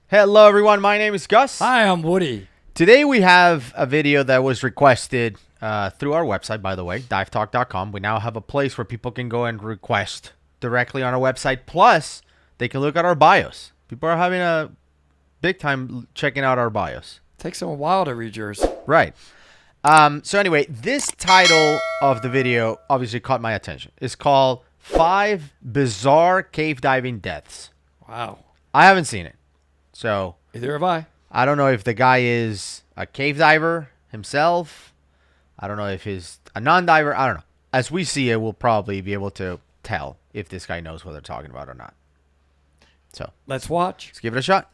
Hello everyone, my name is Gus. Hi, I'm Woody. Today we have a video that was requested through our website, by the way, divetalk.com. We now have a place where people can go and request directly on our website. Plus, they can look at our bios. People are having a big time checking out our bios. Takes them a while to read yours. Right. So anyway, this title of the video obviously caught my attention. It's called 5 Bizarre Cave Diving Deaths. Wow. I haven't seen it. So Either have I. I don't know if the guy is a cave diver himself. I don't know if he's a non-diver. I don't know. As we see it, we'll probably be able to tell if this guy knows what they're talking about or not. So Let's watch. let's give it a shot.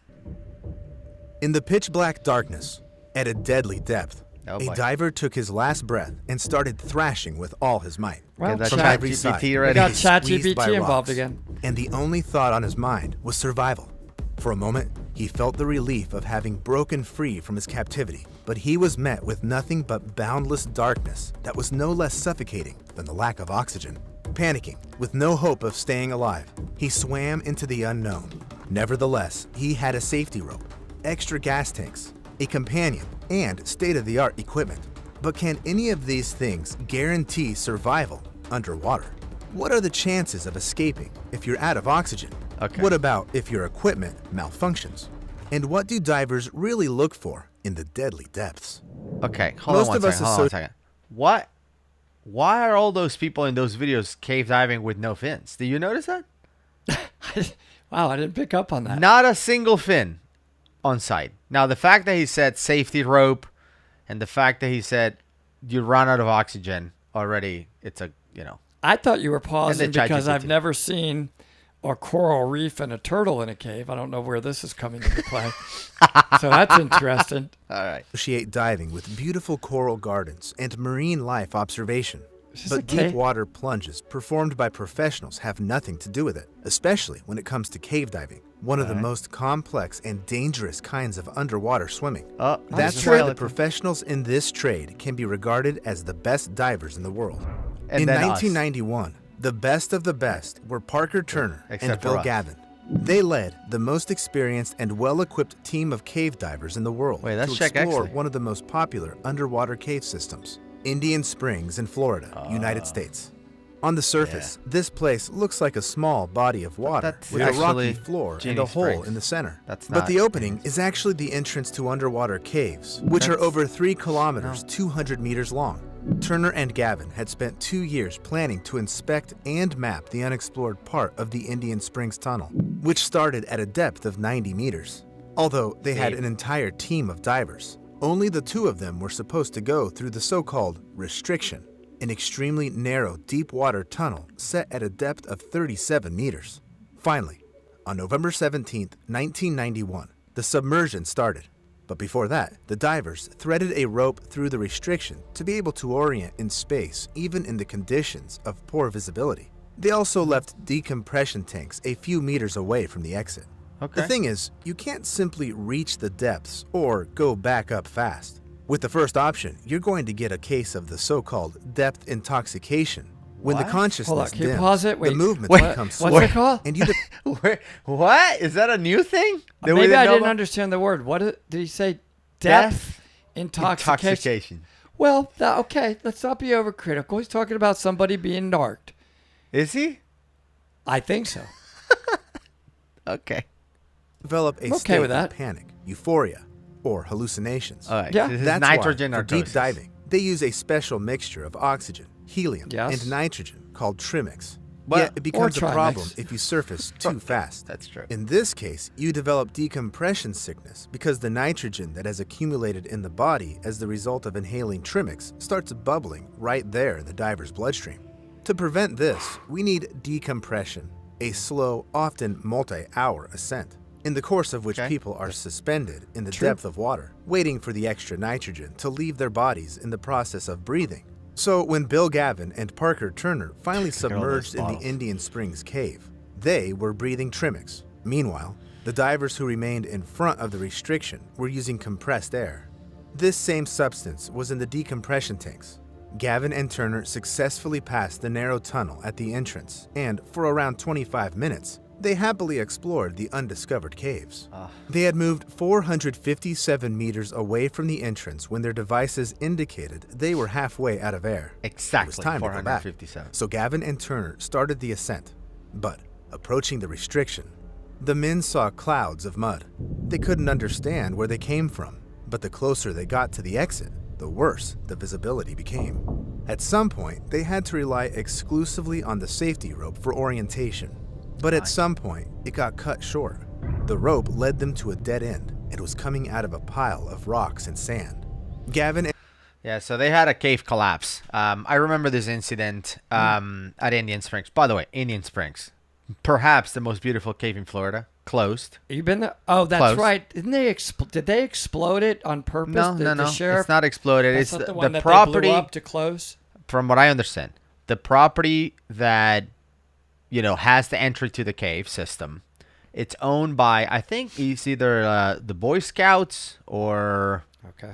In the pitch black darkness, at a deadly depth, Oh, a boy. diver took his last breath and started thrashing with all his might. Well, Get that From chat, every side, ChatGPT we ready. got he was squeezed by ChatGPT involved rocks, again. And the only thought on his mind was survival. For a moment, he felt the relief of having broken free from his captivity, but he was met with nothing but boundless darkness that was no less suffocating than the lack of oxygen. Panicking, with no hope of staying alive, he swam into the unknown. Nevertheless, he had a safety rope, extra gas tanks, a companion, and state-of-the-art equipment. But can any of these things guarantee survival underwater? What are the chances of escaping if you're out of oxygen? Okay. What about if your equipment malfunctions? And what do divers really look for in the deadly depths? Okay, hold Most on one of us second. Hold on one second. What? Why are all those people in those videos cave diving with no fins? Did you notice that? Wow, I didn't pick up on that. Not a single fin on site. Now, the fact that he said safety rope and the fact that he said you run out of oxygen already, it's a, I thought you were pausing And then because I've ChatGPT. never seen a coral reef and a turtle in a cave. I don't know where this is coming into play. So that's interesting. all right. Associate diving with beautiful coral gardens and marine life observation. Is this a But deep cave? water plunges performed by professionals have nothing to do with it, especially when it comes to cave diving, one of the most complex and dangerous kinds of underwater swimming. Oh, That's this is why the skeleton. professionals in this trade can be regarded as the best divers in the world. And In then us. 1991, the best of the best were Parker Turner Except and for Bill us. Gavin. They led the most experienced and well-equipped team of cave divers in the world Wait, let's to check explore X-ray. one of the most popular underwater cave systems, Indian Springs in Florida, United States. On the surface, this place looks like a small body of water that's with a rocky actually floor and Ginny a hole Springs. in the center. That's But not the opening is actually the entrance to underwater caves, which are That's- over 3 kilometers, 200 meters long. Turner and Gavin had spent 2 years planning to inspect and map the unexplored part of the Indian Springs Tunnel, which started at a depth of 90 meters. Although they had Deep. an entire team of divers, only the 2 of them were supposed to go through the so-called restriction, an extremely narrow deep water tunnel set at a depth of 37 meters. Finally, on November 17th, 1991, the submersion started. But before that, the divers threaded a rope through the restriction to be able to orient in space even in the conditions of poor visibility. They also left decompression tanks a few meters away from the exit. Okay. The thing is, you can't simply reach the depths or go back up fast. With the first option, you're going to get a case of the so-called depth intoxication. When What? the consciousness Hold on, can you dims, pause it? the Wait. movement Wait, becomes what's slow, it called? and you What? Is that a new thing? that we Maybe I know didn't about? understand the word. What did he say? Depth intoxication. Intoxication. Well, okay. Let's not be overcritical. He's talking about somebody being narked. Is he? I think so. Okay. develop a I'm okay state with that. of panic, euphoria, or hallucinations. All right. Yeah. This is That's nitrogen why, for deep narcosis. diving, they use a special mixture of oxygen, helium, Yes. and nitrogen called trimix. Well, Yet it becomes a Trimix. problem if you surface too fast. That's true. In this case, you develop decompression sickness because the nitrogen that has accumulated in the body as the result of inhaling trimix starts bubbling right there in the diver's bloodstream. To prevent this, we need decompression, a slow, often multi-hour ascent, in the course of which Okay. people are suspended in the True. depth of water, waiting for the extra nitrogen to leave their bodies in the process of breathing. So when Bill Gavin and Parker Turner finally at all those submerged in the bottles. Indian Springs cave, they were breathing trimix. Meanwhile, the divers who remained in front of the restriction were using compressed air. This same substance was in the decompression tanks. Gavin and Turner successfully passed the narrow tunnel at the entrance, and for around 25 minutes, They happily explored the undiscovered caves. They had moved 457 meters away from the entrance when their devices indicated they were halfway out of air. Exactly, It was time to go back. 457. So Gavin and Turner started the ascent. But approaching the restriction, the men saw clouds of mud. They couldn't understand where they came from, but the closer they got to the exit, the worse the visibility became. At some point, they had to rely exclusively on the safety rope for orientation. But at some point, it got cut short. The rope led them to a dead end and was coming out of a pile of rocks and sand. Gavin and Yeah, so they had a cave collapse. I remember this incident at Indian Springs. By the way, Indian Springs, perhaps the most beautiful cave in Florida, closed. You been there? Oh, that's Close. right. Didn't they did they explode it on purpose? No, the, no, the no. sheriff? It's not exploded. That's It's not the one that property. they blew up to close. From what I understand, the property that has the entry to the cave system. It's owned by, I think it's either the Boy Scouts or Okay.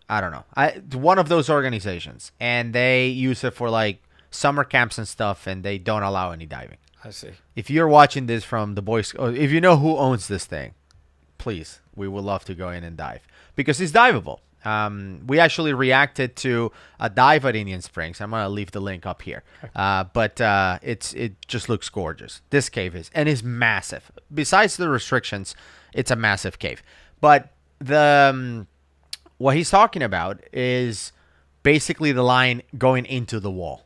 I don't know. One of those organizations, and they use it for like summer camps and stuff, and they don't allow any diving. I see. If you're watching this from the Boy Scouts, if you know who owns this thing, please, we would love to go in and dive because it's diveable. We actually reacted to a dive at Indian Springs. I'm gonna leave the link up here, but it just looks gorgeous. This cave is, and is massive. Besides the restrictions, it's a massive cave. But the what he's talking about is basically the line going into the wall.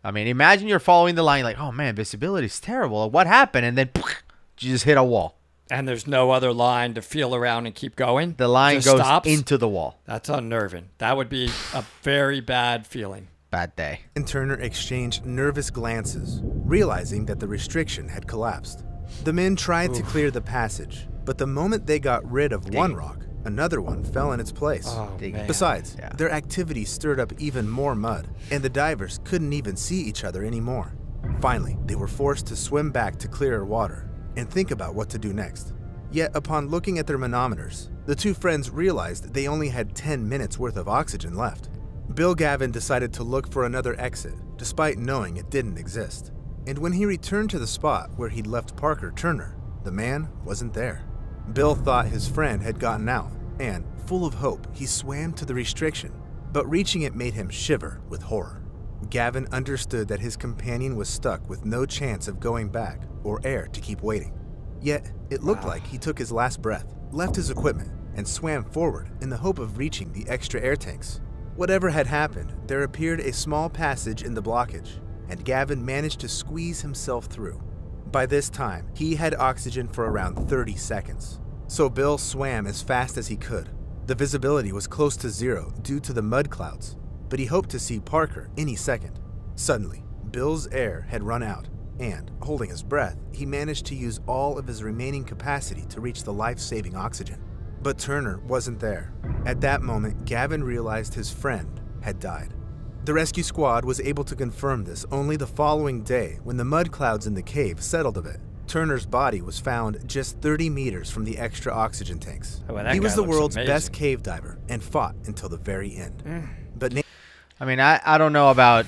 I mean, imagine you're following the line, like, oh man, visibility is terrible. What happened? And then you just hit a wall. And there's no other line to feel around and keep going? The line Just goes stops? into the wall. That's unnerving. That would be a very bad feeling. Bad day. Turner exchanged nervous glances, realizing that the restriction had collapsed. The men tried to clear the passage, but the moment they got rid of one rock, another one fell in its place. Oh, man. Besides, Yeah. their activity stirred up even more mud, and the divers couldn't even see each other anymore. Finally, they were forced to swim back to clearer water and think about what to do next. Yet, upon looking at their manometers, the two friends realized they only had 10 minutes worth of oxygen left. Bill Gavin decided to look for another exit, despite knowing it didn't exist. And when he returned to the spot where he'd left Parker Turner, the man wasn't there. Bill thought his friend had gotten out, and, full of hope, he swam to the restriction, but reaching it made him shiver with horror. Gavin understood that his companion was stuck with no chance of going back or air to keep waiting. Yet, it looked like he took his last breath, left his equipment, and swam forward in the hope of reaching the extra air tanks. Whatever had happened, there appeared a small passage in the blockage, and Gavin managed to squeeze himself through. By this time, he had oxygen for around 30 seconds, so Bill swam as fast as he could. The visibility was close to zero due to the mud clouds, but he hoped to see Parker any second. Suddenly, Bill's air had run out, and, holding his breath, he managed to use all of his remaining capacity to reach the life-saving oxygen. But Turner wasn't there. At that moment, Gavin realized his friend had died. The rescue squad was able to confirm this only the following day when the mud clouds in the cave settled a bit. Turner's body was found just 30 meters from the extra oxygen tanks. Oh, well, that He was guy the looks world's amazing. best cave diver and fought until the very end. But I mean, I don't know about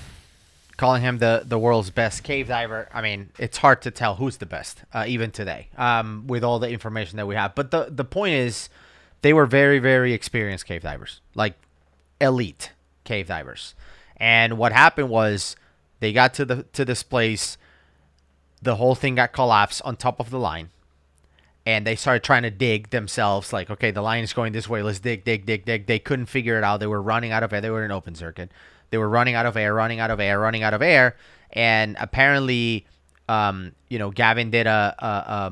calling him the world's best cave diver. I mean, it's hard to tell who's the best, even today, with all the information that we have. But the point is, they were very, very experienced cave divers, like elite cave divers. And what happened was they got to this place, the whole thing got collapsed on top of the line, and they started trying to dig themselves, like, okay, the line is going this way, let's dig. They couldn't figure it out. They were running out of air. They were in open circuit. They were running out of air, and apparently, Gavin did a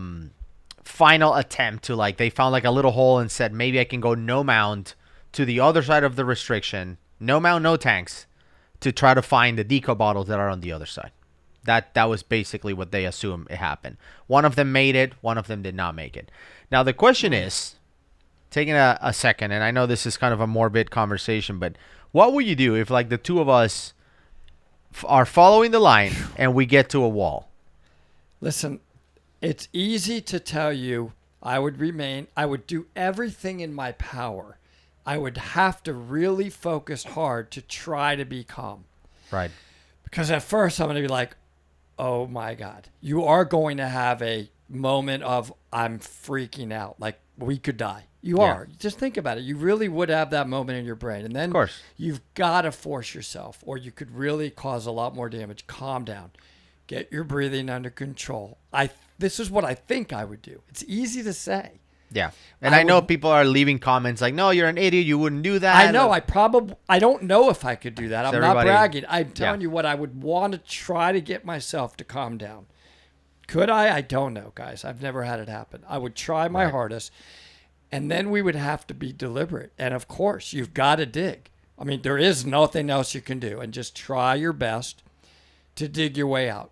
final attempt to, like, they found like a little hole and said, maybe I can go no mount to the other side of the restriction, no mount, no tanks, to try to find the deco bottles that are on the other side. That was basically what they assumed it happened. One of them made it, one of them did not make it. Now the question is, taking a second, and I know this is kind of a morbid conversation, but what would you do if, like, the two of us are following the line and we get to a wall? Listen, it's easy to tell you I would do everything in my power. I would have to really focus hard to try to be calm. Right. Because at first I'm going to be like, oh my God, you are going to have a moment of I'm freaking out, like we could die. You Yeah. are. Just think about it. You really would have that moment in your brain. And then course. you've got to force yourself, or you could really cause a lot more damage. Calm down. Get your breathing under control. This is what I think I would do. It's easy to say. Yeah. And I know would- people are leaving comments like, no, you're an idiot. You wouldn't do that. I know. I don't know if I could do that. I'm not everybody- bragging. I'm telling Yeah. you what I would want to try to get myself to calm down. Could I? I don't know, guys. I've never had it happen. I would try my hardest, and then we would have to be deliberate. And of course, you've got to dig. I mean, there is nothing else you can do, and just try your best to dig your way out.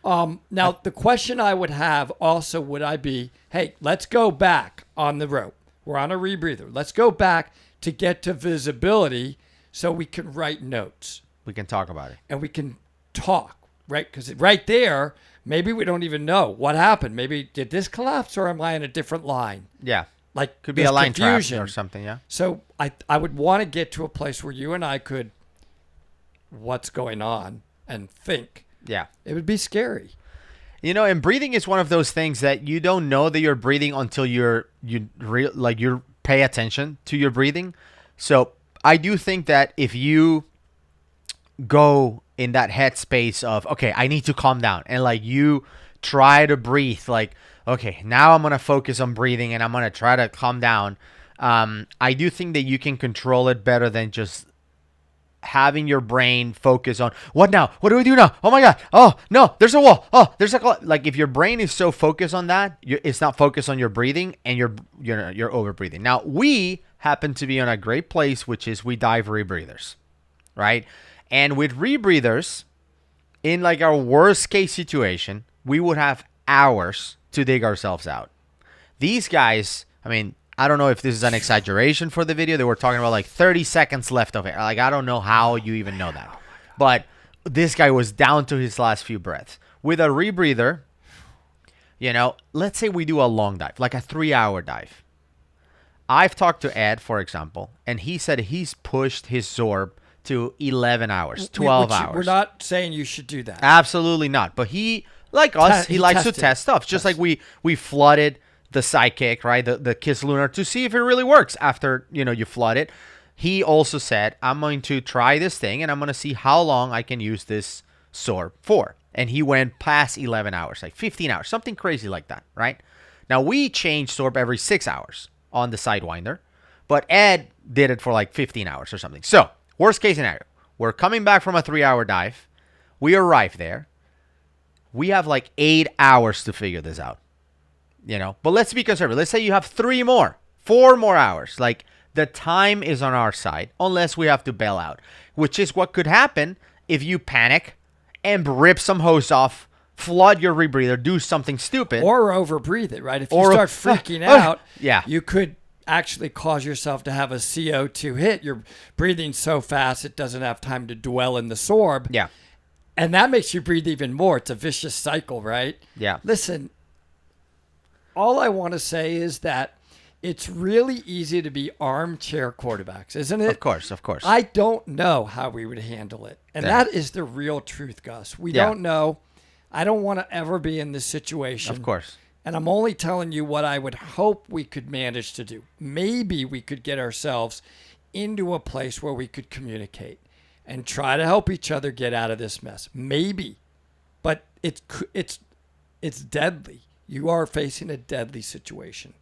Now, the question I would have also would I be, hey, let's go back on the rope. We're on a rebreather. Let's go back to get to visibility so we can write notes We can talk about it. and we can talk, right? Because right there, maybe we don't even know what happened. Maybe did this collapse or am I in a different line? Yeah. Like Could be there's a line confusion. trap or something, yeah. So I would want to get to a place where you and I could, what's going on, and think. Yeah. It would be scary. You know, and breathing is one of those things that you don't know that you're breathing until you pay attention to your breathing. So I do think that if you go in that headspace of, okay, I need to calm down, and like you try to breathe, like, okay, now I'm gonna focus on breathing and I'm gonna try to calm down. I do think that you can control it better than just having your brain focus on what now? What do we do now? Oh my God. Oh no, there's a wall. Oh, there's like if your brain is so focused on that, it's not focused on your breathing, and you're over breathing. Now we happen to be on a great place, which is we dive rebreathers, right? And with rebreathers, in like our worst case situation, we would have hours to dig ourselves out. These guys, I mean, I don't know if this is an exaggeration for the video. They were talking about like 30 seconds left of it. Like, I don't know how you even know that. But this guy was down to his last few breaths. With a rebreather, you know, let's say we do a long dive, like a 3-hour dive. I've talked to Ed, for example, and he said he's pushed his Zorb to 11 hours, 12 hours. We're not saying you should do that. Absolutely not. But he, like us, he likes to tested. test stuff. Just like we flooded the Psychic, right? The Kiss Lunar to see if it really works after, you know, you flood it. He also said, I'm going to try this thing and I'm going to see how long I can use this Zorb for. And he went past 11 hours, like 15 hours, something crazy like that, right? Now, we change Zorb every 6 hours on the Sidewinder, but Ed did it for like 15 hours or something. So, worst case scenario, we're coming back from a 3-hour dive. We arrive there. We have like 8 hours to figure this out. You know, but let's be conservative. Let's say you have 4 more hours. Like, the time is on our side, unless we have to bail out, which is what could happen if you panic and rip some hose off, flood your rebreather, do something stupid. Or overbreathe it, right? If you Or- start freaking out, yeah. you could actually cause yourself to have a CO2 hit. You're breathing so fast it doesn't have time to dwell in the sorb. Yeah. And that makes you breathe even more. It's a vicious cycle, right? Yeah. Listen, all I want to say is that it's really easy to be armchair quarterbacks, isn't it? Of course, of course. I don't know how we would handle it. And Yeah. that is the real truth, Gus. We Yeah. don't know. I don't want to ever be in this situation. Of course. And I'm only telling you what I would hope we could manage to do. Maybe we could get ourselves into a place where we could communicate and try to help each other get out of this mess. Maybe. But it's deadly. You are facing a deadly situation.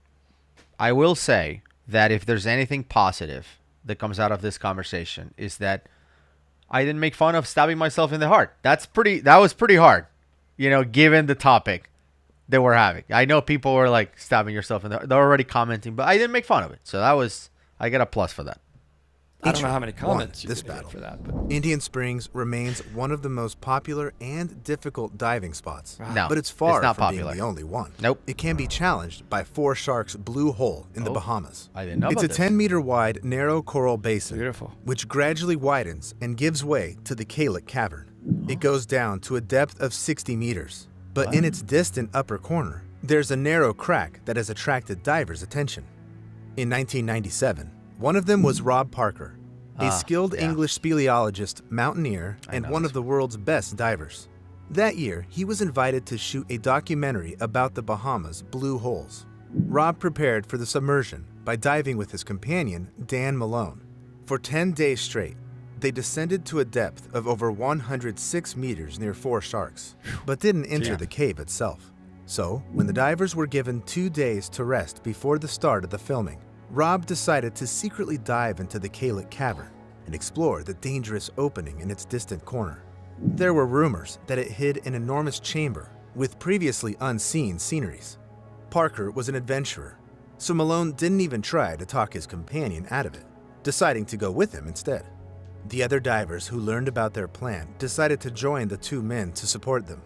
I will say that if there's anything positive that comes out of this conversation is that I didn't make fun of stabbing myself in the heart. That was pretty hard, you know, given the topic that we're having. I know people were like stabbing yourself in the heart. They're already commenting, but I didn't make fun of it. So I get a plus for that. I don't know how many Won comments you this could get battle. for that. But Indian Springs remains one of the most popular and difficult diving spots. No, but it's far it's not from popular. being the only one. Nope. It can be challenged by Four Sharks Blue Hole in the Bahamas. I didn't know It's about a this. 10-meter wide, narrow coral basin, Beautiful. which gradually widens and gives way to the Kalik Cavern. It goes down to a depth of 60 meters, but in its distant upper corner, there's a narrow crack that has attracted divers' attention. In 1997, one of them was Rob Parker, a skilled yeah. English speleologist, mountaineer, and know one this of the world's best divers. That year, he was invited to shoot a documentary about the Bahamas' blue holes. Rob prepared for the submersion by diving with his companion, Dan Malone. For 10 days straight, they descended to a depth of over 106 meters near four sharks, but didn't enter the cave itself. So, when the divers were given 2 days to rest before the start of the filming, Rob decided to secretly dive into the Kalix Cavern and explore the dangerous opening in its distant corner. There were rumors that it hid an enormous chamber with previously unseen sceneries. Parker was an adventurer, so Malone didn't even try to talk his companion out of it, deciding to go with him instead. The other divers who learned about their plan decided to join the two men to support them.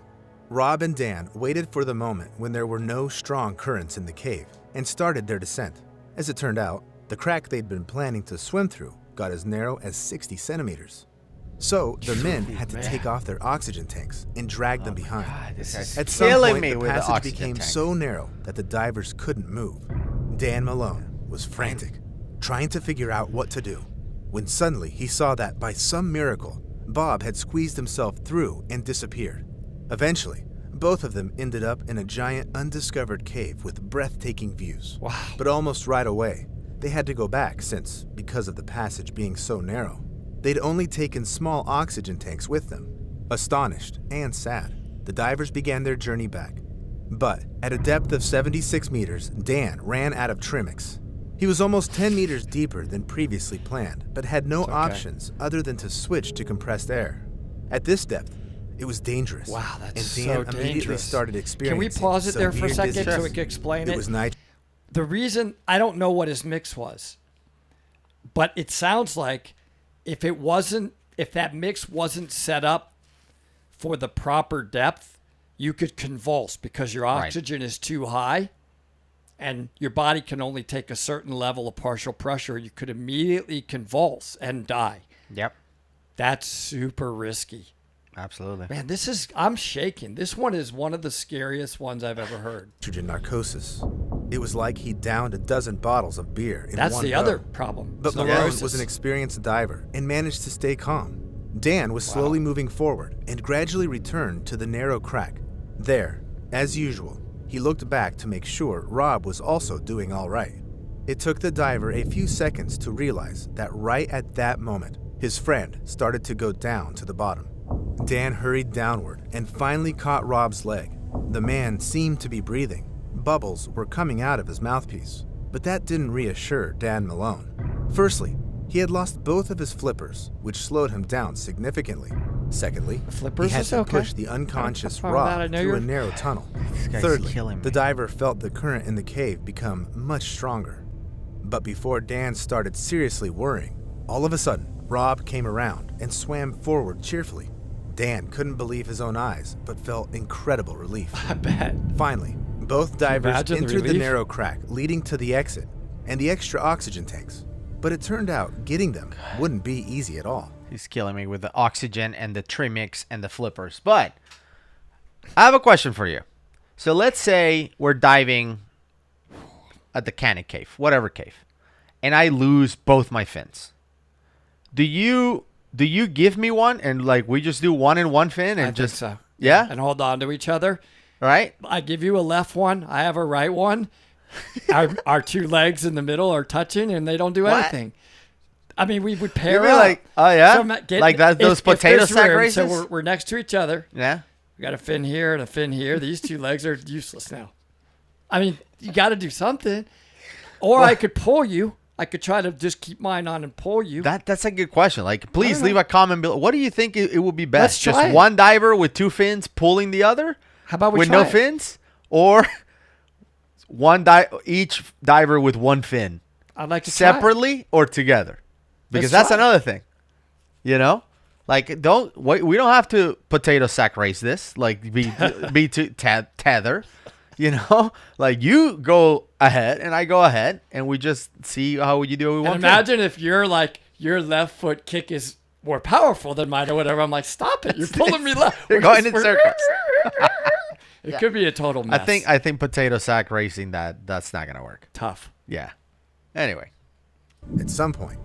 Rob and Dan waited for the moment when there were no strong currents in the cave and started their descent. As it turned out, the crack they'd been planning to swim through got as narrow as 60 centimeters. So the men had to take off their oxygen tanks and drag them behind. God, this is At some killing point, me the with the passage oxygen became tank. so narrow that the divers couldn't move. Dan Malone was frantic, trying to figure out what to do, when suddenly he saw that, by some miracle, Bob had squeezed himself through and disappeared. Eventually, both of them ended up in a giant undiscovered cave with breathtaking views. Wow. But almost right away, they had to go back since, because of the passage being so narrow, they'd only taken small oxygen tanks with them. Astonished and sad, the divers began their journey back. But at a depth of 76 meters, Dan ran out of Trimix. He was almost 10 meters deeper than previously planned, but had no options other than to switch to compressed air. At this depth, it was dangerous. Wow, that's and Dan so immediately dangerous. started Can experiencing we pause it there for a severe second so dizziness. we can explain it? It was night. The reason I don't know what his mix was, but it sounds like if that mix wasn't set up for the proper depth, you could convulse because your oxygen is too high and your body can only take a certain level of partial pressure. You could immediately convulse and die. Yep, That's super risky. absolutely. Man, I'm shaking. This one is one of the scariest ones I've ever heard. Nitrogen narcosis. It was like he downed a dozen bottles of beer in That's one the go. other problem. But Malone Cirrhosis. was an experienced diver and managed to stay calm. Dan was slowly moving forward and gradually returned to the narrow crack. There, as usual, he looked back to make sure Rob was also doing all right. It took the diver a few seconds to realize that right at that moment, his friend started to go down to the bottom. Dan hurried downward and finally caught Rob's leg. The man seemed to be breathing. Bubbles were coming out of his mouthpiece, but that didn't reassure Dan Malone. Firstly, he had lost both of his flippers, which slowed him down significantly. Secondly, flippers he had is to okay. push the unconscious That's all that I Rob know through a you're- narrow tunnel. guy's Thirdly, killing me. the diver felt the current in the cave become much stronger. But before Dan started seriously worrying, all of a sudden, Rob came around and swam forward cheerfully. Dan couldn't believe his own eyes, but felt incredible relief. I bet. Finally, both divers imagine the entered the relief? narrow crack leading to the exit and the extra oxygen tanks. But it turned out getting them wouldn't be easy at all. He's killing me with the oxygen and the Trimix and the flippers. But I have a question for you. So let's say we're diving at the Cannon Cave, whatever cave, and I lose both my fins. Do you give me one and like we just do one in one fin and I just think so. Yeah? And hold on to each other. right? I give you a left one. I have a right one. Our two legs in the middle are touching, and they don't do What? anything. I mean, we would pair You mean up. like, oh yeah, So like that? Those potato there's sack room, races. So we're next to each other. Yeah. We got a fin here and a fin here. These two legs are useless now. I mean, you got to do something. Or I could pull you. I could try to just keep mine on and pull you. That's a good question. Like, please don't leave know. a comment below. What do you think it would be best? Let's try Just it. one diver with two fins pulling the other How about we with try no it? fins, or each diver with one fin I'd like to try it. separately or together? Because Let's that's try it. another thing. You know, like we don't have to potato sack race this. Like be to tether. You know, like you go ahead and I go ahead, and we just see how you do what we And want. imagine if your left foot kick is more powerful than mine or whatever. I'm like, stop it! You're pulling me left. You're going in circles. It could be a total mess. I think potato sack racing that's not gonna work. tough. Yeah. Anyway, At some point,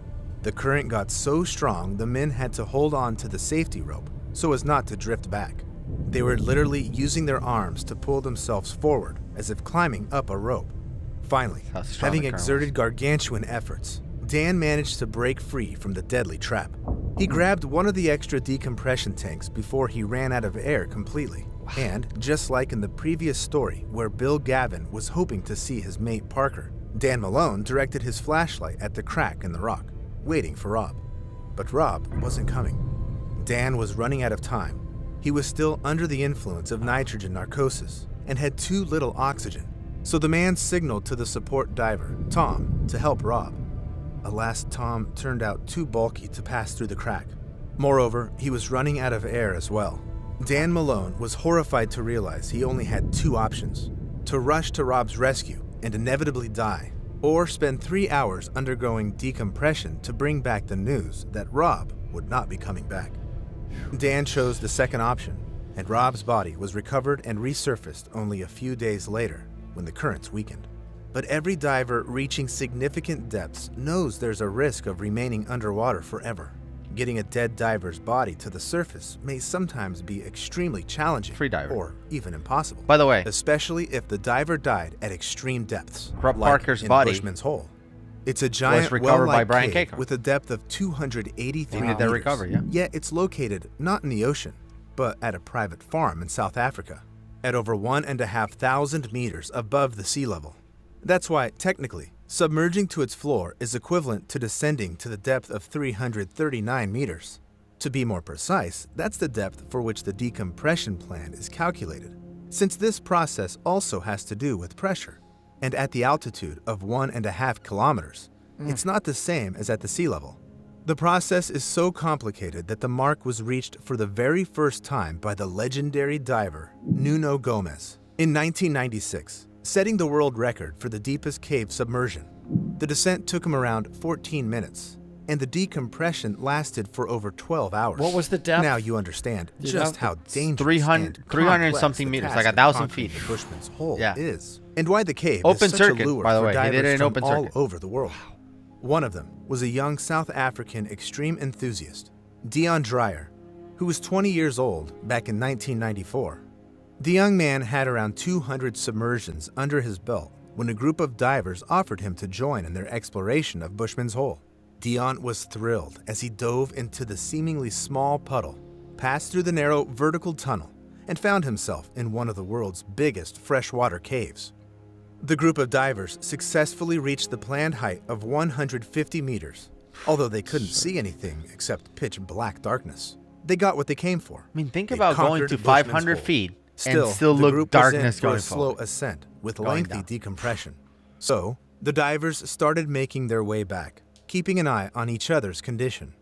the current got so strong the men had to hold on to the safety rope so as not to drift back. They were literally using their arms to pull themselves forward as if climbing up a rope. Finally, How strong having the current exerted gargantuan efforts, Dan managed to break free from the deadly trap. He grabbed one of the extra decompression tanks before he ran out of air completely. And, just like in the previous story where Bill Gavin was hoping to see his mate Parker, Dan Malone directed his flashlight at the crack in the rock, waiting for Rob. But Rob wasn't coming. Dan was running out of time. He was still under the influence of nitrogen narcosis and had too little oxygen. So the man signaled to the support diver, Tom, to help Rob. Alas, Tom turned out too bulky to pass through the crack. Moreover, he was running out of air as well. Dan Malone was horrified to realize he only had two options: to rush to Rob's rescue and inevitably die, or spend 3 hours undergoing decompression to bring back the news that Rob would not be coming back. Dan chose the second option, and Rob's body was recovered and resurfaced only a few days later when the currents weakened. But every diver reaching significant depths knows there's a risk of remaining underwater forever. Getting a dead diver's body to the surface may sometimes be extremely challenging, Free diver. or even impossible. By the way, Especially if the diver died at extreme depths, Rob like Parker's in body Bushman's Hole. It's a giant recovered by well-like Brian cave Kakar. with a depth of 283 He did that meters. recovery, yeah. Yet it's located not in the ocean, but at a private farm in South Africa, at over 1,500 meters above the sea level. That's why, technically, submerging to its floor is equivalent to descending to the depth of 339 meters. To be more precise, that's the depth for which the decompression plan is calculated, since this process also has to do with pressure. And at the altitude of 1.5 kilometers, it's not the same as at the sea level. The process is so complicated that the mark was reached for the very first time by the legendary diver Nuno Gomes in 1996, setting the world record for the deepest cave submersion. The descent took him around 14 minutes, and the decompression lasted for over 12 hours. What was the depth? Now you understand You just know? how dangerous 300 and 300 complex something the meters, task like of 1,000 conquering feet. the Bushman's Hole Yeah. is, and why the cave Open is such circuit, a lure by the for way. He divers did it in from open all circuit. over the world. One of them was a young South African extreme enthusiast, Dion Dreyer, who was 20 years old back in 1994. The young man had around 200 submersions under his belt when a group of divers offered him to join in their exploration of Bushman's Hole. Dion was thrilled as he dove into the seemingly small puddle, passed through the narrow vertical tunnel, and found himself in one of the world's biggest freshwater caves. The group of divers successfully reached the planned height of 150 meters, although they couldn't see anything except pitch black darkness. They got what they came for. I mean, think They about going conquered to Bushman's 500 Hole. feet Still, and still the look group was in darkness for going a slow forward. ascent with Going lengthy down. decompression. So, the divers started making their way back, keeping an eye on each other's condition.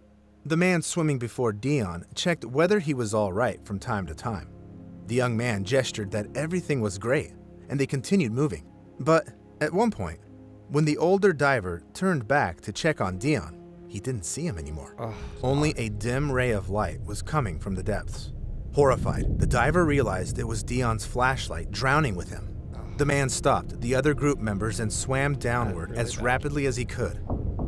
The man swimming before Dion checked whether he was all right from time to time. The young man gestured that everything was great, and they continued moving. But at one point, when the older diver turned back to check on Dion, he didn't see him anymore. Only a dim ray of light was coming from the depths. Horrified, the diver realized it was Dion's flashlight drowning with him. The man stopped the other group members and swam downward as rapidly as he could.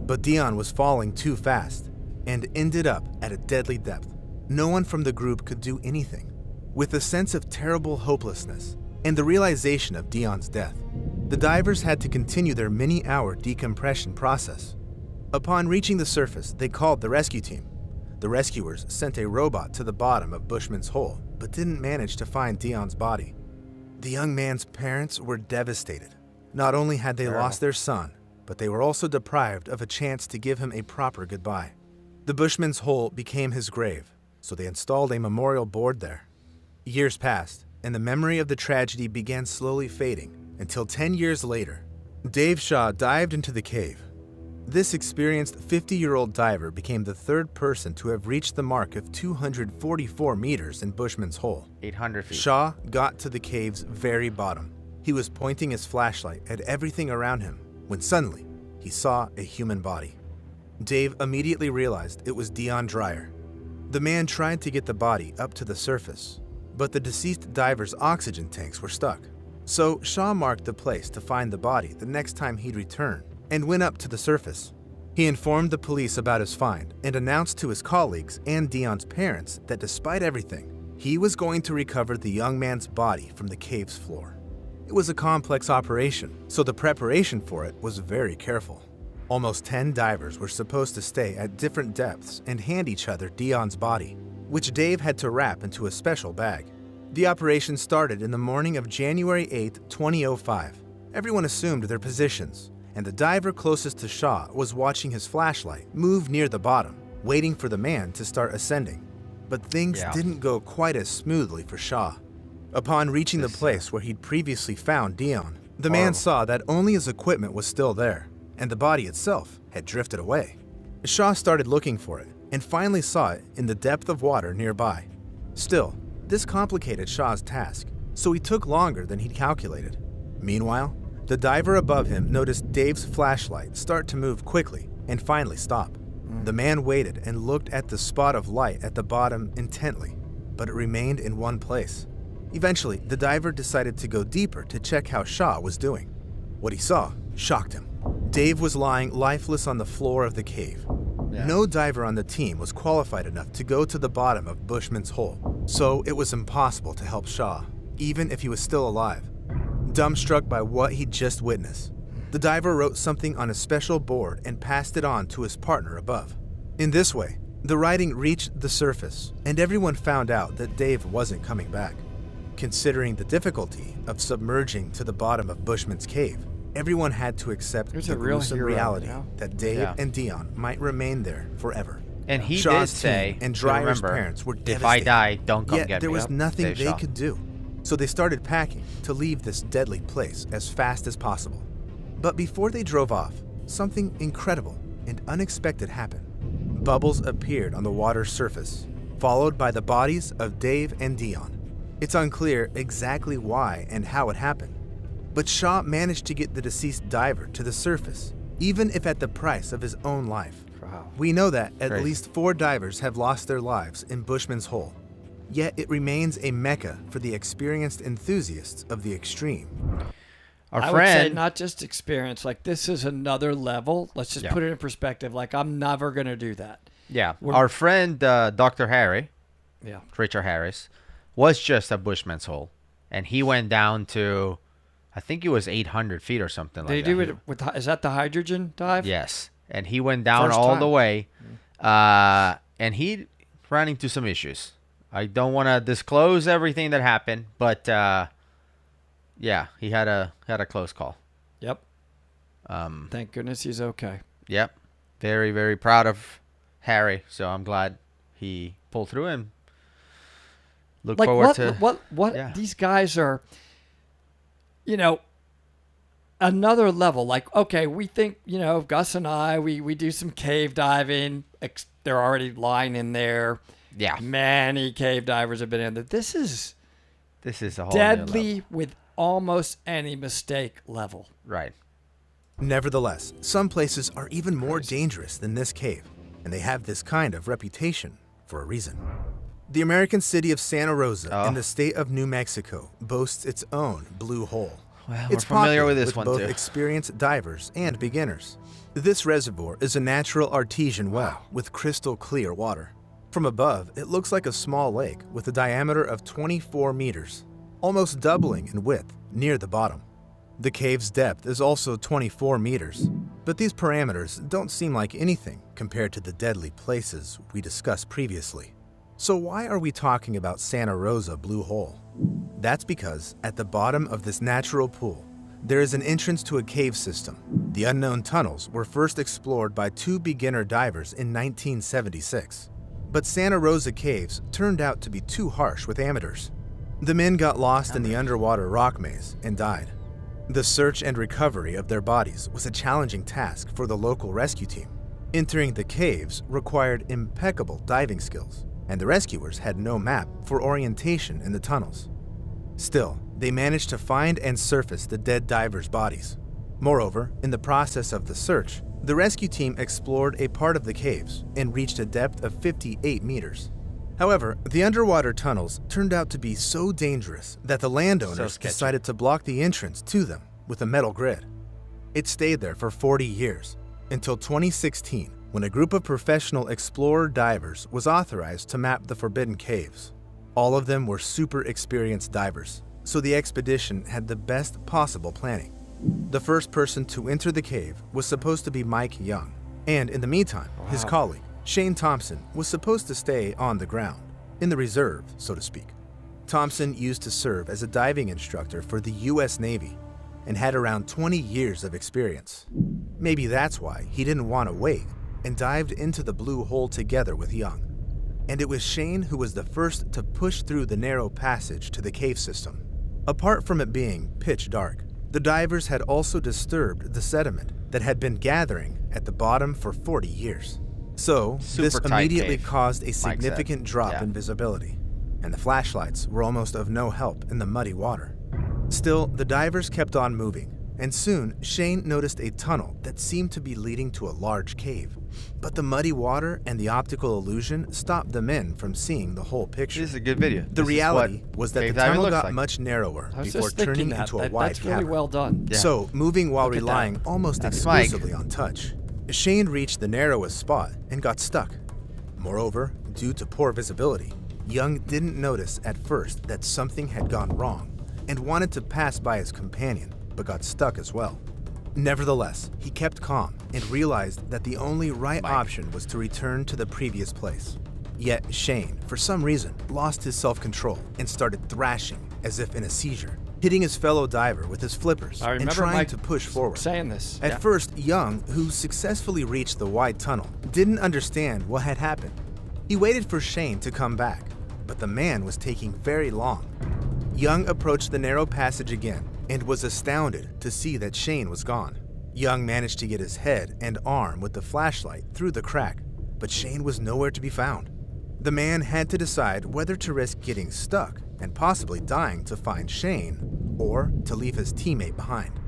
But Dion was falling too fast and ended up at a deadly depth. No one from the group could do anything. With a sense of terrible hopelessness and the realization of Dion's death, the divers had to continue their many-hour decompression process. Upon reaching the surface, they called the rescue team. The rescuers sent a robot to the bottom of Bushman's Hole, but didn't manage to find Dion's body. The young man's parents were devastated. Not only had they lost their son, but they were also deprived of a chance to give him a proper goodbye. The Bushman's Hole became his grave, so they installed a memorial board there. Years passed, and the memory of the tragedy began slowly fading until 10 years later, Dave Shaw dived into the cave. This experienced 50-year-old diver became the third person to have reached the mark of 244 meters in Bushman's Hole. 800 feet. Shaw got to the cave's very bottom. He was pointing his flashlight at everything around him when suddenly he saw a human body. Dave immediately realized it was Dion Dreyer. The man tried to get the body up to the surface, but the deceased diver's oxygen tanks were stuck. So Shaw marked the place to find the body the next time he'd return and went up to the surface. He informed the police about his find and announced to his colleagues and Dion's parents that despite everything, He was going to recover the young man's body from the cave's floor. It was a complex operation, so the preparation for it was very careful. Almost 10 divers were supposed to stay at different depths and hand each other Dion's body, which Dave had to wrap into a special bag. The operation started in the morning of January 8, 2005. Everyone assumed their positions, and the diver closest to Shaw was watching his flashlight move near the bottom, waiting for the man to start ascending. But things didn't go quite as smoothly for Shaw. Upon reaching the place where he'd previously found Dion, the man saw that only his equipment was still there, and the body itself had drifted away. Shaw started looking for it, and finally saw it in the depth of water nearby. Still, this complicated Shaw's task, so he took longer than he'd calculated. Meanwhile, the diver above him noticed Dave's flashlight start to move quickly and finally stop. The man waited and looked at the spot of light at the bottom intently, but it remained in one place. Eventually, the diver decided to go deeper to check how Shaw was doing. What he saw shocked him. Dave was lying lifeless on the floor of the cave. No diver on the team was qualified enough to go to the bottom of Bushman's hole, so it was impossible to help Shaw, even if he was still alive. Dumbstruck by what he'd just witnessed, the diver wrote something on a special board and passed it on to his partner above. In this way, the writing reached the surface, and everyone found out that Dave wasn't coming back. Considering the difficulty of submerging to the bottom of Bushman's cave, everyone had to accept the gruesome reality that Dave and Dion might remain there forever. And he Shaw's did say, team and Dreyer's remember, parents were if devastated. I die, don't come Yet get there me. was nothing Dave they Shaw. could do, so they started packing to leave this deadly place as fast as possible. But before they drove off, something incredible and unexpected happened. Bubbles appeared on the water's surface, followed by the bodies of Dave and Dion. It's unclear exactly why and how it happened, but Shaw managed to get the deceased diver to the surface, even if at the price of his own life. Wow. We know that at Crazy. least 4 divers have lost their lives in Bushman's Hole, yet it remains a mecca for the experienced enthusiasts of the extreme. Our I would say friend, not just experience, like this is another level. Let's just put it in perspective. Like I'm never going to do that. our friend Dr. Harry, Yeah. Richard Harris, was just at Bushman's Hole, and he went down to, I think it was 800 feet or something Did like he that. do it with, is that the hydrogen dive? Yes, and he went down First all time. the way, and he ran into some issues. I don't want to disclose everything that happened, but yeah, he had a close call. Yep. Thank goodness he's okay. Yep, very very proud of Harry. So I'm glad he pulled through and look Like forward to what yeah. these guys are, another level. Like, okay, we think, Gus and I, we do some cave diving. They're already lying in there. Yeah, Many cave divers have been in there. This is this is a whole new level. deadly with almost any mistake level. Right. Nevertheless, some places are even more dangerous than this cave, and they have this kind of reputation for a reason. The American city of Santa Rosa in the state of New Mexico boasts its own blue hole. Well, It's we're familiar popular with this one both too. experienced divers and beginners. This reservoir is a natural artesian well with crystal clear water. From above, it looks like a small lake with a diameter of 24 meters, almost doubling in width near the bottom. The cave's depth is also 24 meters, but these parameters don't seem like anything compared to the deadly places we discussed previously. So why are we talking about Santa Rosa Blue Hole? That's because at the bottom of this natural pool, there is an entrance to a cave system. The unknown tunnels were first explored by 2 beginner divers in 1976. But Santa Rosa Caves turned out to be too harsh with amateurs. The men got lost in the underwater rock maze and died. The search and recovery of their bodies was a challenging task for the local rescue team. Entering the caves required impeccable diving skills, and the rescuers had no map for orientation in the tunnels. Still, they managed to find and surface the dead divers' bodies. Moreover, in the process of the search, the rescue team explored a part of the caves and reached a depth of 58 meters. However, the underwater tunnels turned out to be so dangerous that the landowners sketchy. decided to block the entrance to them with a metal grid. It stayed there for 40 years, until 2016, when a group of professional explorer divers was authorized to map the forbidden caves. All of them were super experienced divers, so the expedition had the best possible planning. The first person to enter the cave was supposed to be Mike Young, and in the meantime, his colleague, Shane Thompson, was supposed to stay on the ground, in the reserve, so to speak. Thompson used to serve as a diving instructor for the U.S. Navy and had around 20 years of experience. Maybe that's why he didn't want to wait and dived into the blue hole together with Young. And it was Shane who was the first to push through the narrow passage to the cave system. Apart from it being pitch dark, the divers had also disturbed the sediment that had been gathering at the bottom for 40 years. So, this Super tight immediately cave, caused a Mike said. significant drop Yeah. in visibility, and the flashlights were almost of no help in the muddy water. Still, the divers kept on moving, and soon Shane noticed a tunnel that seemed to be leading to a large cave. But the muddy water and the optical illusion stopped the men from seeing the whole picture. This is a good video. The This is reality what was that the cave diving tunnel looks got like. much narrower I was before just thinking turning that. into a wide That's really cavern. well done. Yeah. So, moving while Look at relying that. almost That's Mike. exclusively on touch, Shane reached the narrowest spot and got stuck. Moreover, due to poor visibility, Young didn't notice at first that something had gone wrong and wanted to pass by his companion, but got stuck as well. Nevertheless, he kept calm and realized that the only right option was to return to the previous place. Yet Shane, for some reason, lost his self-control and started thrashing as if in a seizure, hitting his fellow diver with his flippers I and remember trying Mike to push forward. saying this. At Yeah. first, Young, who successfully reached the wide tunnel, didn't understand what had happened. He waited for Shane to come back, but the man was taking very long. Young approached the narrow passage again and was astounded to see that Shane was gone. Young managed to get his head and arm with the flashlight through the crack, but Shane was nowhere to be found. The man had to decide whether to risk getting stuck and possibly dying to find Shane, or to leave his teammate behind.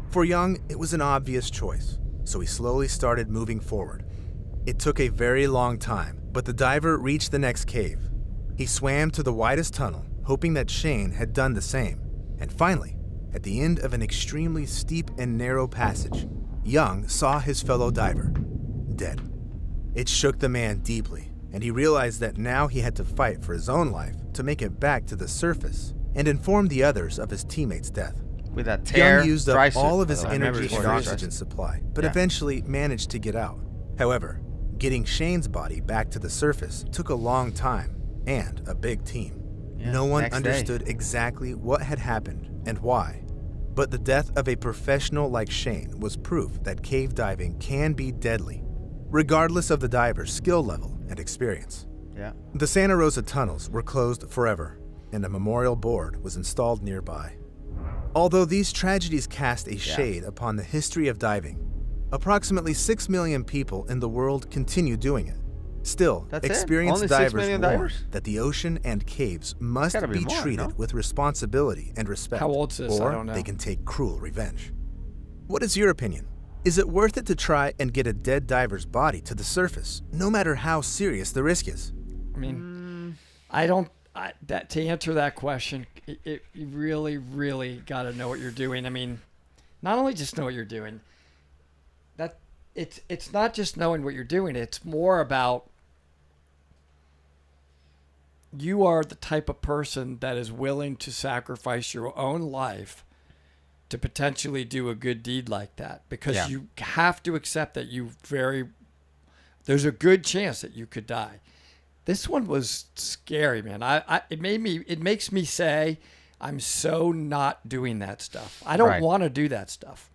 For Young, it was an obvious choice, so he slowly started moving forward. It took a very long time, but the diver reached the next cave. He swam to the widest tunnel, hoping that Shane had done the same. And finally, at the end of an extremely steep and narrow passage, Young saw his fellow diver, dead. It shook the man deeply, and he realized that now he had to fight for his own life to make it back to the surface and inform the others of his teammate's death. With that tear, Young used dry up suit, all of by his the way. energy Remember and before oxygen supply, but Yeah. eventually managed to get out. However, getting Shane's body back to the surface took a long time and a big team. Yeah, No one next day. understood exactly what had happened and why, but the death of a professional like Shane was proof that cave diving can be deadly, regardless of the diver's skill level and experience. Yeah. The Santa Rosa tunnels were closed forever, and a memorial board was installed nearby. Although these tragedies cast a shade upon the history of diving, approximately 6 million people in the world continue doing it. Still, That's it? experienced Only 6 divers million warn divers? that the ocean and caves must Gotta be be more, treated no? with responsibility and respect, How old's this? I or don't know. they can take cruel revenge. What is your opinion? Is it worth it to try and get a dead diver's body to the surface, no matter how serious the risk is? I mean, I don't. That to answer that question, you really, really got to know what you're doing. I mean, not only just know what you're doing. That it's not just knowing what you're doing. It's more about you are the type of person that is willing to sacrifice your own life to potentially do a good deed like that, because Yeah. you have to accept that there's a good chance that you could die. This one was scary, man. It makes me say, I'm so not doing that stuff. I don't Right. want to do that stuff.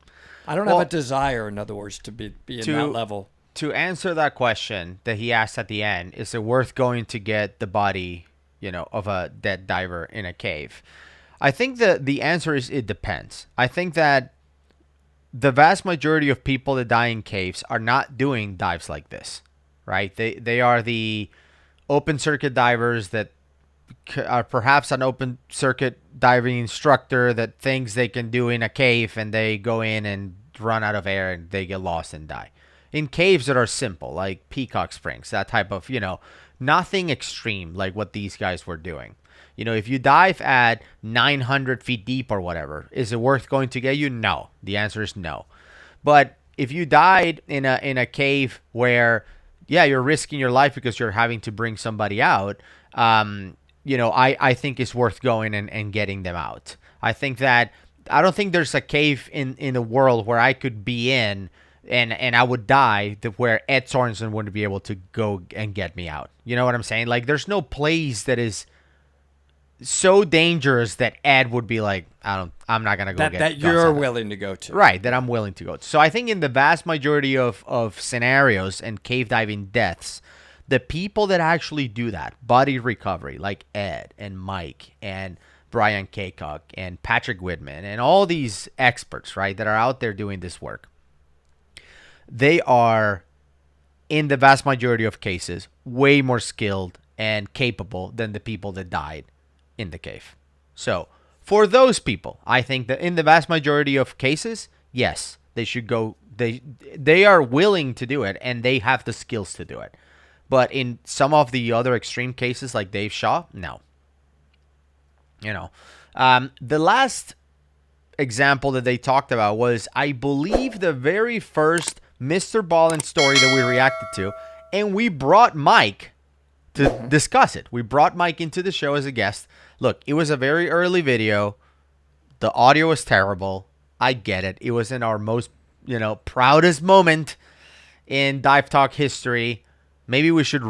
I don't Well, have a desire, in other words, to be in to- that level. To answer that question that he asked at the end, is it worth going to get the body, of a dead diver in a cave? I think the answer is it depends. I think that the vast majority of people that die in caves are not doing dives like this, right? They are the open circuit divers that are perhaps an open circuit diving instructor that thinks they can do in a cave, and they go in and run out of air and they get lost and die. In caves that are simple, like Peacock Springs, that type of, nothing extreme like what these guys were doing. If you dive at 900 feet deep or whatever, is it worth going to get you? No. The answer is no. But if you died in a cave where, yeah, you're risking your life because you're having to bring somebody out, I think it's worth going and getting them out. I don't think there's a cave in the world where I could be in and I would die where Ed Sorensen wouldn't be able to go and get me out. You know what I'm saying? Like, there's no place that is so dangerous that Ed would be like, I'm not gonna go that you're willing to go to. Right, that I'm willing to go to. So I think in the vast majority of scenarios and cave diving deaths, the people that actually do that, body recovery, like Ed and Mike and Brian Kaycock and Patrick Whitman and all these experts, right, that are out there doing this work, they are, in the vast majority of cases, way more skilled and capable than the people that died in the cave. So for those people, I think that in the vast majority of cases, yes, they should go. They are willing to do it and they have the skills to do it. But in some of the other extreme cases, like Dave Shaw, no. The last example that they talked about was, I believe, the very first Mr. Ballin story that we reacted to, and we brought Mike to discuss it. We brought Mike into the show as a guest. Look, it was a very early video. The audio was terrible. I get it. It was in our most, proudest moment in Dive Talk history. Maybe we should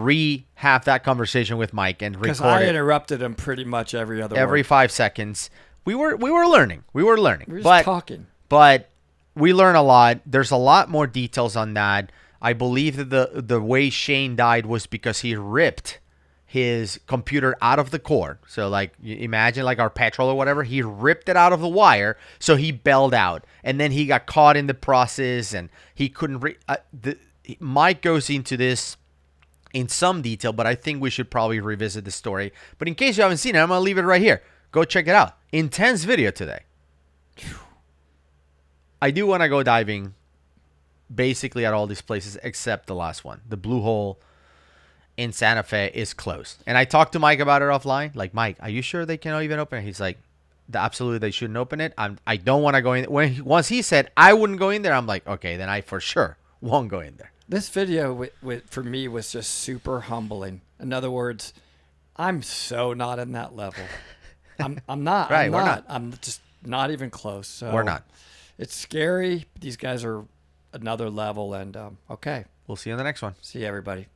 have that conversation with Mike and record it. Because I interrupted him pretty much every 5 seconds. We were learning. We were just talking. But we learn a lot. There's a lot more details on that. I believe that the way Shane died was because he ripped his computer out of the cord. So, like, imagine like our petrol or whatever. He ripped it out of the wire, so he bailed out. And then he got caught in the process, and he couldn't... Mike goes into this in some detail, but I think we should probably revisit the story. But in case you haven't seen it, I'm going to leave it right here. Go check it out. Intense video today. I do want to go diving basically at all these places except the last one. The Blue Hole in Santa Fe is closed. And I talked to Mike about it offline. Like, Mike, are you sure they cannot even open it? He's like, absolutely, they shouldn't open it. I don't want to go in. Once he said I wouldn't go in there, I'm like, okay, then I for sure won't go in there. This video for me was just super humbling. In other words, I'm so not in that level. I'm not. Right, I'm we're not. I'm just not even close. So We're not. It's scary. These guys are another level. And okay. We'll see you on the next one. See you, everybody.